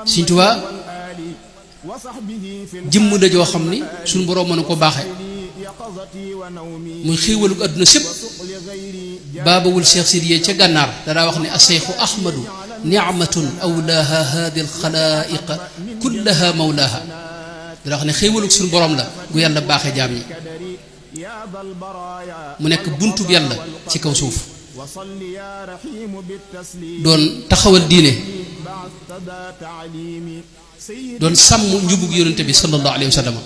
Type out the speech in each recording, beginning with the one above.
Sëriñ Tuubaa jëmm la joo xam ni suñu boroom mën a ko baaxe muy xéewalug àdduna sépp baabawul Cheikh Sidiye ca gànnaar danaa wax ne aseyxu ahmadu nicmatun awlaaha haadi alxalaa'iqa kullaha mawlaaha danaa wax ne xéewalug suñu boroom la gu yàlla baaxe jaam ñi mu nekk buntub yàlla ci kaw suuf doon taxawal diine doon sàmm njubug yonente bi sallallahu alayhi wa sallam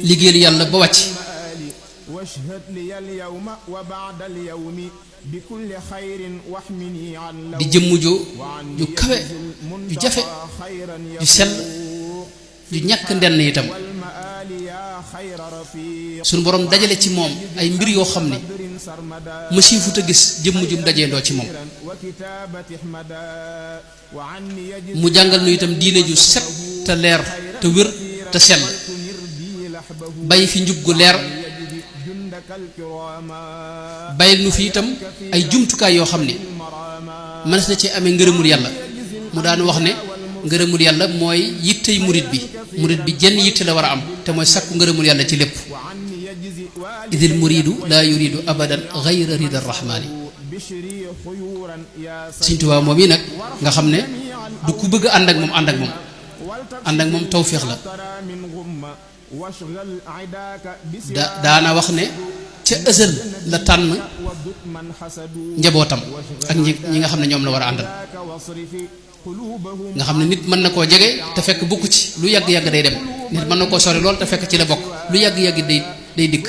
liggéeyal yàlla ba wàcc di jëmm ju kawe ju jafe ju sell ju ñàkk ndenn itam suñu borom dajale ci moom ay mbir yoo xam ne mësiifu te gis jëmm jum dajeendoo ci moom mu jàngal nu itam diine ju set te leer te wér te sell bàyyi fi njub gu leer bàyyil nu fi itam ay jumtukaay yoo xam ne mënees na ci amee ngërëmul yàlla mu daan wax ne ngërëmul yàlla mooy yittey murit bi jenn yitte la war a am te mooy sakku ngërëmul yàlla ci lépp idil muridu laa yuridu abadan gayra rida rahmaani Sëriñ Tuubaa moom yi nag nga xam ne du ku bëgg ànd ak moom tawféex la daana wax ne ca ësël la tànn njabootam ak ñi nga xam ne ñoom la war a àndal nga xam ne nit mën na koo jege te fekk bokku ci lu yàgg-yàgg day dem nit mën na koo sori lool te fekk ci la bokk lu yàgg-yàgg day dikk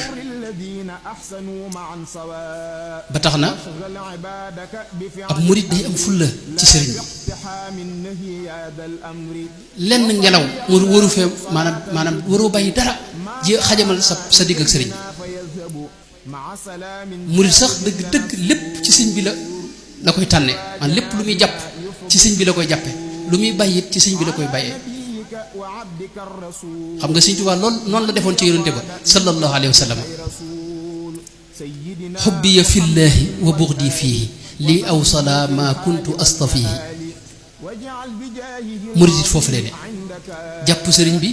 ba tax na ab murit day am fulla ci sëriñ bi lenn ngelaw mu waru fee maanaam waroo bàyyi dara ji xajamal sa digg ak sëriñ murit sax dëgg lépp ci sëñ bi la koy tànne man lépp lu muy jàpp ci sëñ bi la koy jàppe lu muy bàyyi it ci sëñ bi la koy bàyyee xam nga Sëñ Tuubaa noonu la defoon ci yonente ba sallallahu alayhi wa sallam xubbiya fillaahi wa buxdi fiihi lii awsala ma kuntu astafihi murit it foofu lee ne jàpp sëriñ bi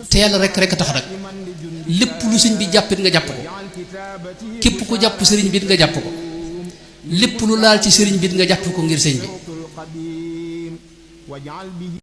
te yàlla rek a tax nag lépp lu sëñ bi jàppit nga jàpp ko képp ku jàpp sëriñ bi it nga jàpp ko lépp lu laal ci sëriñ bi it nga jàpp ko ngir sëñ bi